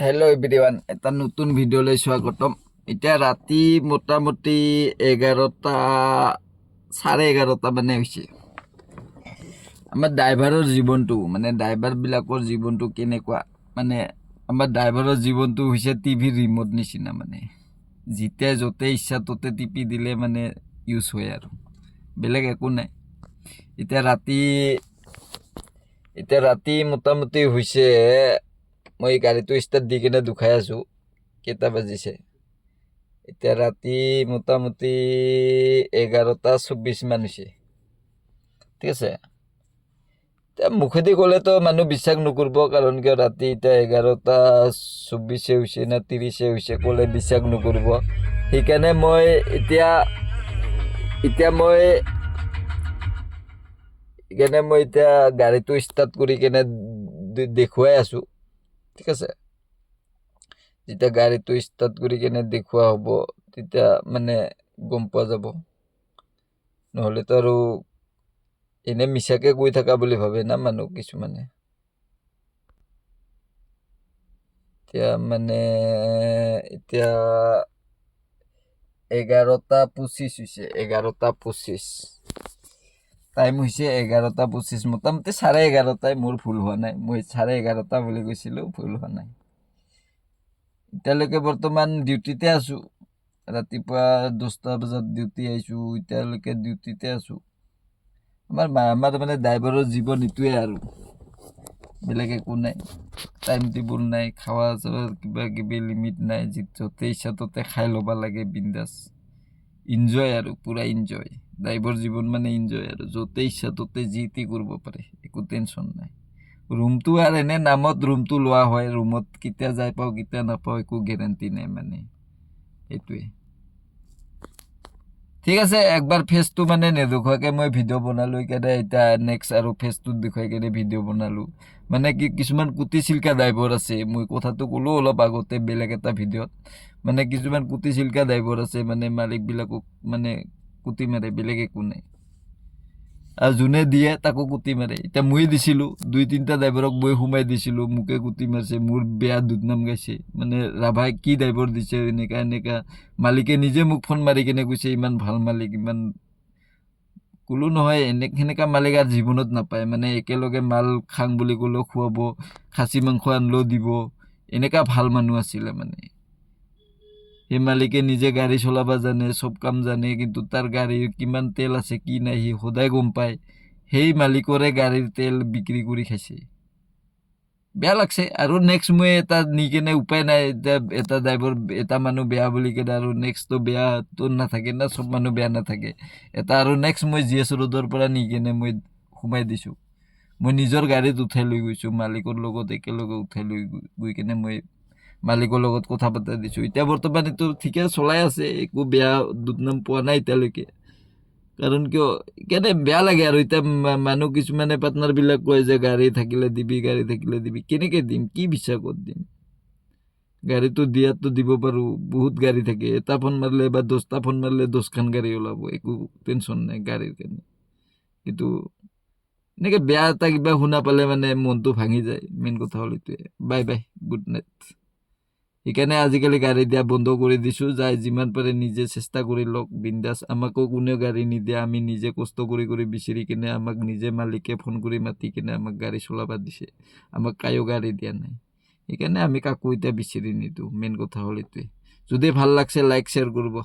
Hello' everyone, এটা নতুন ভিডিঅ'লৈ স্বাগতম। এতিয়া ৰাতি মোটামুটি 11টা 11:30 মানে হৈছে। আমাৰ ড্ৰাইভাৰৰ জীৱনটো ড্ৰাইভাৰবিলাকৰ জীৱনটো কেনেকুৱা মানে আমাৰ ড্ৰাইভাৰৰ জীৱনটো হৈছে টিভিৰ ৰিম'ট নিচিনা। যেতিয়া য'তে ইচ্ছা ত'তে টিপি দিলে ইউজ হয় আৰু বেলেগ একো নাই। এতিয়া ৰাতি মোটামুটি হৈছে, মই গাড়ীটো ষ্টাৰ্ট দি কিনে দুখাই আছোঁ। কেইটা বাজিছে এতিয়া? ৰাতি মোটামুটি 11:24 মান হৈছে। ঠিক আছে, এতিয়া মুখেদি ক'লেতো মানুহ বিশ্বাস নকৰিব, কাৰণ কিয় ৰাতি এতিয়া 11:24 হৈছে না 30 হৈছে ক'লে বিশ্বাস নকৰিব। সেইকাৰণে মই এতিয়া গাড়ীটো ষ্টাৰ্ট কৰি কেনে দেখুৱাই আছোঁ। ঠিক আছে, যেতিয়া গাড়ীটো ষ্টাৰ্ট কৰি কেনে দেখুওৱা হ'ব তেতিয়া গম পোৱা যাব। নহ'লেতো আৰু এনে মিছাকে কৈ থকা বুলি ভাবে না মানুহ কিছুমানে। এতিয়া 11:25 হৈছে। 11:25 টাইম হৈছে। 11:25 মোটামুটি 11:30। মোৰ ভুল হোৱা নাই, মই 11:30 বুলি কৈছিলোঁ, ভুল হোৱা নাই। এতিয়ালৈকে বৰ্তমান ডিউটিতে আছোঁ। ৰাতিপুৱা 10টা বজাত ডিউটি আহিছোঁ, এতিয়ালৈকে ডিউটিতে আছোঁ। আমাৰ ড্ৰাইভাৰৰ জীৱন এইটোৱে আৰু বেলেগ একো নাই। টাইম টেবুল নাই, খাৱা চোৱা কিবা কিবি লিমিট নাই। য'তে ইচ্ছা ত'তে খাই ল'ব লাগে, বিন্দাছ ইনজয় আৰু পূৰা ইনজয়। ড্ৰাইভাৰ জীৱন ইনজয় আৰু য'তে ইচ্ছা ত'তে যি টি কৰিব পাৰে, একো টেনশ্যন নাই। ৰুমটো আৰু এনে নামত ৰুমটো লোৱা হয়, ৰুমত কেতিয়া যাই পাওঁ কেতিয়া নাপাওঁ একো গেৰেণ্টি নাই সেইটোৱে। ঠিক আছে, একবাৰ ফেচটো নেদেখুৱাকৈ মই ভিডিঅ' বনালোঁ। সেইকাৰণে এতিয়া নেক্সট আৰু ফেচটোত দেখুৱাই কেনে ভিডিঅ' বনালোঁ। কিছুমান কুটি চিল্কা ড্ৰাইভাৰ আছে, মই কথাটো ক'লোঁ অলপ আগতে বেলেগ এটা ভিডিঅ'ত। কিছুমান কুটি চিল্কা ড্ৰাইভাৰ আছে, মালিকবিলাকক কুটি মাৰে, বেলেগ একো নাই। আৰু যোনে দিয়ে তাকো কুটি মাৰে। এতিয়া মই দিছিলোঁ, 2-3টা ড্ৰাইভাৰক মই সোমাই দিছিলোঁ, মোকে কুটি মাৰিছে, মোৰ বেয়া দুৰ্নাম গাইছে। ৰাভাই কি ড্ৰাইভাৰ দিছে, এনেকা মালিকে নিজে মোক ফোন মাৰি কেনে কৈছে ইমান ভাল মালিক, ইমান ক'লো নহয় সেনেকা মালিক আৰু জীৱনত নাপায়। একেলগে মাল খাং বুলি ক'লেও খুৱাব, খাচী মাংস আনলেও দিব, এনেকা ভাল মানুহ আছিলে। সেই মালিকে নিজে গাড়ী চলাব জানে, চব কাম জানে, কিন্তু তাৰ গাড়ীৰ কিমান তেল আছে কি নাই সি সদায় গম পায়। সেই মালিকৰে গাড়ীৰ তেল বিক্ৰী কৰি খাইছে। বেয়া লাগছে। আৰু নেক্সট মই এটা নি কেনে উপায় নাই, এটা ড্ৰাইভাৰ এটা মানুহ বেয়া বুলি কেনে আৰু নেক্সটটো বেয়াটো নাথাকে না, চব মানুহ বেয়া নাথাকে। এটা আৰু নেক্সট মই GS ৰোডৰ পৰা নি কেনে মই সোমাই দিছোঁ। মই নিজৰ গাড়ীত উঠাই লৈ গৈছোঁ, মালিকৰ লগত একেলগে উঠাই লৈ গৈ কেনে মই মালিকৰ লগত কথা পাতা দিছোঁ। এতিয়া বৰ্তমান এইটো ঠিকে চলাই আছে, একো বেয়া দুৰ্নাম পোৱা নাই এতিয়ালৈকে। কাৰণ কিয় কেনে বেয়া লাগে আৰু এতিয়া মানুহ কিছুমানে পাৰ্টনাৰবিলাক কয় যে গাড়ী থাকিলে দিবি, গাড়ী থাকিলে দিবি। কেনেকৈ দিম, কি বিশ্বাসত দিম? গাড়ীটো দিয়াতো দিব পাৰোঁ, বহুত গাড়ী থাকে। এটা ফোন মাৰিলে বা 10টা ফোন মাৰিলে 10খান গাড়ী ওলাব, একো টেনশ্যন নাই গাড়ীৰ কাৰণে। কিন্তু এনেকৈ বেয়া এটা কিবা শুনা পালে মনটো ভাঙি যায়। মেইন কথা হ'ল এইটোৱে। Bye bye, good night. সেইকাৰণে আজিকালি গাড়ী দিয়া বন্ধ কৰি দিছোঁ। যাই যিমান পাৰে নিজে চেষ্টা কৰি লওক, বিন্দাছ। আমাকো কোনেও গাড়ী নিদিয়ে, আমি নিজে কষ্ট কৰি বিচাৰি কিনে আমাক নিজে মালিকে ফোন কৰি মাতি কিনে আমাক গাড়ী চলাব দিছে। আমাক কায়ো গাড়ী দিয়া নাই, সেইকাৰণে আমি কাকো এতিয়া বিচাৰি নিদিওঁ। মেইন কথা হ'ল এইটোৱে। যদি ভাল লাগছে লাইক শ্বেয়াৰ কৰিব।